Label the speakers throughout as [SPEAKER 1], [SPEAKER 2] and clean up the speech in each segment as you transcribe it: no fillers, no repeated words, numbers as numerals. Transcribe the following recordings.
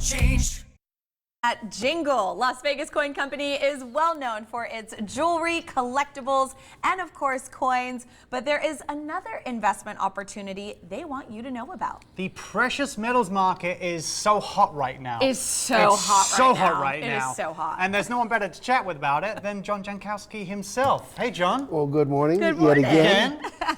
[SPEAKER 1] shortchanged.
[SPEAKER 2] At Jingle, Las Vegas Coin Company is well known for its jewelry, collectibles, and of course coins. But there is another investment opportunity they want you to know about.
[SPEAKER 3] The precious metals market is so hot right now.
[SPEAKER 2] It's so hot right now. It is so hot.
[SPEAKER 3] And there's no one better to chat with about it than John Jankowski himself. Hey, John.
[SPEAKER 4] Well, good morning.
[SPEAKER 2] Good morning.
[SPEAKER 4] Yet again.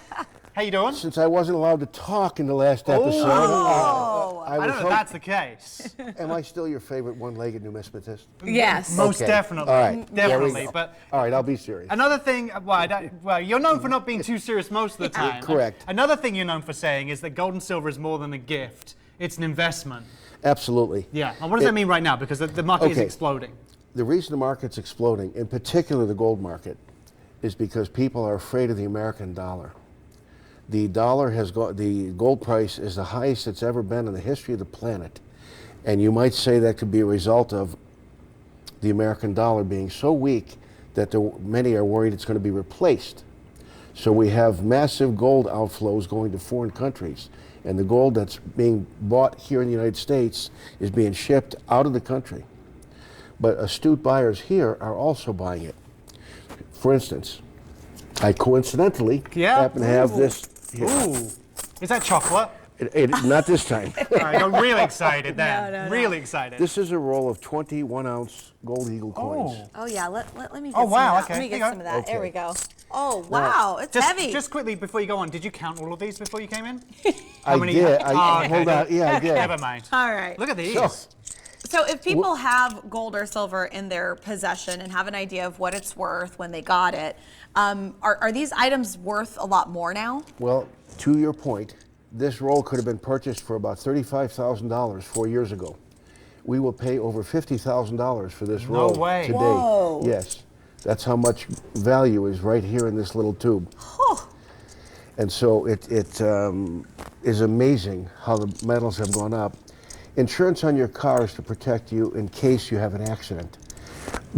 [SPEAKER 3] How you doing?
[SPEAKER 4] Since I wasn't allowed to talk in the last episode,
[SPEAKER 3] I don't know if that's the case.
[SPEAKER 4] Am I still your favorite one-legged numismatist?
[SPEAKER 2] Yes.
[SPEAKER 3] Most
[SPEAKER 4] Okay.
[SPEAKER 3] definitely.
[SPEAKER 4] All right.
[SPEAKER 3] Definitely. But
[SPEAKER 4] all right, I'll be serious.
[SPEAKER 3] another thing, well, you're known for not being too serious most of the time.
[SPEAKER 4] Correct.
[SPEAKER 3] Another thing you're known for saying is that gold and silver is more than a gift. It's an investment.
[SPEAKER 4] Absolutely.
[SPEAKER 3] Yeah. And what does that mean right now? Because the market is
[SPEAKER 4] Okay.
[SPEAKER 3] exploding.
[SPEAKER 4] The reason the market's exploding, in particular the gold market, is because people are afraid of the American dollar. The dollar has the gold price is the highest it's ever been in the history of the planet. And you might say that could be a result of the American dollar being so weak that many are worried it's going to be replaced. So we have massive gold outflows going to foreign countries. And the gold that's being bought here in the United States is being shipped out of the country. But astute buyers here are also buying it. For instance, I coincidentally happen to have this here.
[SPEAKER 3] Ooh. Is that chocolate?
[SPEAKER 4] Not this time.
[SPEAKER 3] All right, I'm really excited then.
[SPEAKER 2] No.
[SPEAKER 3] Really excited.
[SPEAKER 4] This is a roll of 21-ounce gold eagle coins.
[SPEAKER 2] Oh yeah, let me get
[SPEAKER 3] Oh,
[SPEAKER 2] some
[SPEAKER 3] wow,
[SPEAKER 2] of that.
[SPEAKER 3] okay.
[SPEAKER 2] Let me
[SPEAKER 3] Here
[SPEAKER 2] get
[SPEAKER 3] you
[SPEAKER 2] some
[SPEAKER 3] go.
[SPEAKER 2] of that.
[SPEAKER 4] Okay.
[SPEAKER 2] There we go. Oh wow, it's heavy.
[SPEAKER 3] Just quickly before you go on, did you count all of these before you came in?
[SPEAKER 4] I did.
[SPEAKER 3] okay.
[SPEAKER 4] Hold on. Yeah, I did.
[SPEAKER 3] Never mind.
[SPEAKER 2] All right.
[SPEAKER 3] Look at these.
[SPEAKER 2] So if people have gold or silver in their possession and have an idea of what it's worth when they got it, are these items worth a lot more now?
[SPEAKER 4] Well, to your point, this roll could have been purchased for about $35,000 4 years ago. We will pay over $50,000 for this roll
[SPEAKER 3] way.
[SPEAKER 4] today.
[SPEAKER 2] Whoa.
[SPEAKER 4] Yes, that's how much value is right here in this little tube. And so it is amazing how the metals have gone up. Insurance on your car is to protect you in case you have an accident.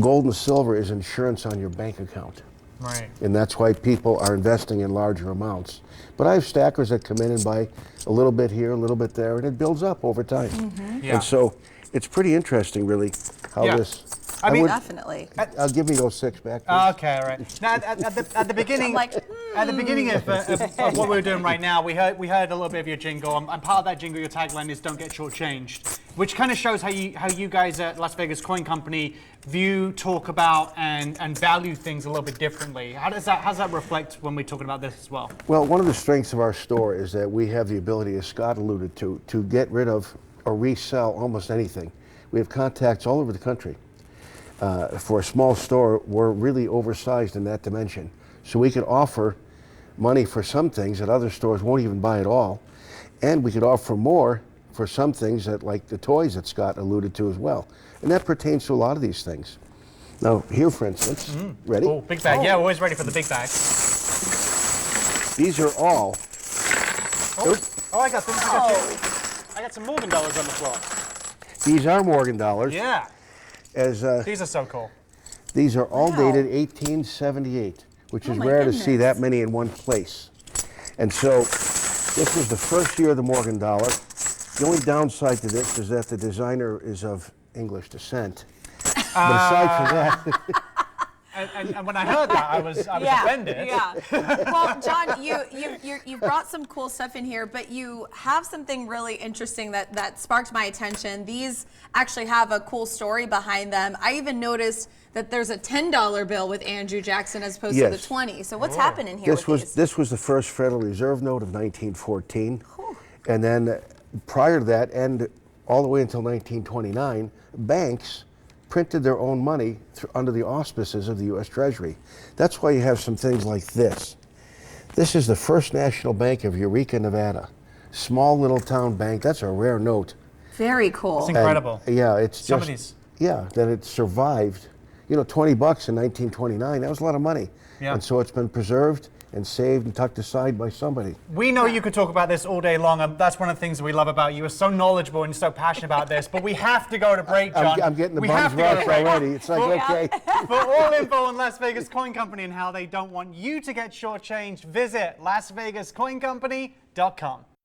[SPEAKER 4] Gold and silver is insurance on your bank account.
[SPEAKER 3] Right.
[SPEAKER 4] And that's why people are investing in larger amounts. But I have stackers that come in and buy a little bit here, a little bit there, and it builds up over time.
[SPEAKER 3] Yeah.
[SPEAKER 4] And so it's pretty interesting, really, how this.
[SPEAKER 3] I mean,
[SPEAKER 2] Definitely.
[SPEAKER 4] I'll give me those six back.
[SPEAKER 3] Okay, all right. Now, at the beginning, at the beginning of what we're doing right now, we heard a little bit of your jingle, and part of that jingle, your tagline is "Don't get shortchanged," which kind of shows how you guys at Las Vegas Coin Company view, talk about, and value things a little bit differently. How does that reflect when we're talking about this as well?
[SPEAKER 4] Well, one of the strengths of our store is that we have the ability, as Scott alluded to get rid of or resell almost anything. We have contacts all over the country. For a small store, we're really oversized in that dimension. So we could offer money for some things that other stores won't even buy at all. And we could offer more for some things that, like the toys that Scott alluded to as well. And that pertains to a lot of these things. Now, here, for instance, ready?
[SPEAKER 3] Oh, big bag. Yeah, we're always ready for the big bag.
[SPEAKER 4] These are all.
[SPEAKER 3] Oh, I got them. I got some Morgan dollars on the floor.
[SPEAKER 4] These are Morgan dollars.
[SPEAKER 3] Yeah.
[SPEAKER 4] As
[SPEAKER 3] These are so cool.
[SPEAKER 4] these are all dated 1878, which is
[SPEAKER 2] my
[SPEAKER 4] rare to see
[SPEAKER 2] goodness.
[SPEAKER 4] that many in one place. And so this was the first year of the Morgan dollar. The only downside to this is that the designer is of English descent. But aside from that,
[SPEAKER 3] And when I heard that, I was offended.
[SPEAKER 2] Yeah. Well, John, you've brought some cool stuff in here, but you have something really interesting that sparked my attention. These actually have a cool story behind them. I even noticed that there's a $10 bill with Andrew Jackson as opposed to the 20. So what's happening here with these?
[SPEAKER 4] this was the first Federal Reserve note of 1914. And then prior to that, and all the way until 1929, banks printed their own money under the auspices of the U.S. Treasury. That's why you have some things like this. This is the First National Bank of Eureka, Nevada. Small little town bank. That's a rare note.
[SPEAKER 2] Very cool.
[SPEAKER 3] It's incredible.
[SPEAKER 4] Yeah, it's
[SPEAKER 3] Some
[SPEAKER 4] just
[SPEAKER 3] of these.
[SPEAKER 4] yeah that it survived. You know, $20 in 1929. That was a lot of money.
[SPEAKER 3] Yeah.
[SPEAKER 4] And so it's been preserved and saved and tucked aside by somebody.
[SPEAKER 3] We know you could talk about this all day long, and that's one of the things that we love about you. You're so knowledgeable and so passionate about this, but we have to go to break, John.
[SPEAKER 4] I'm getting the
[SPEAKER 3] We
[SPEAKER 4] bum's
[SPEAKER 3] have to go to
[SPEAKER 4] rush
[SPEAKER 3] break.
[SPEAKER 4] already. It's like, okay.
[SPEAKER 3] For all info on Las Vegas Coin Company and how they don't want you to get shortchanged, visit LasVegasCoinCompany.com.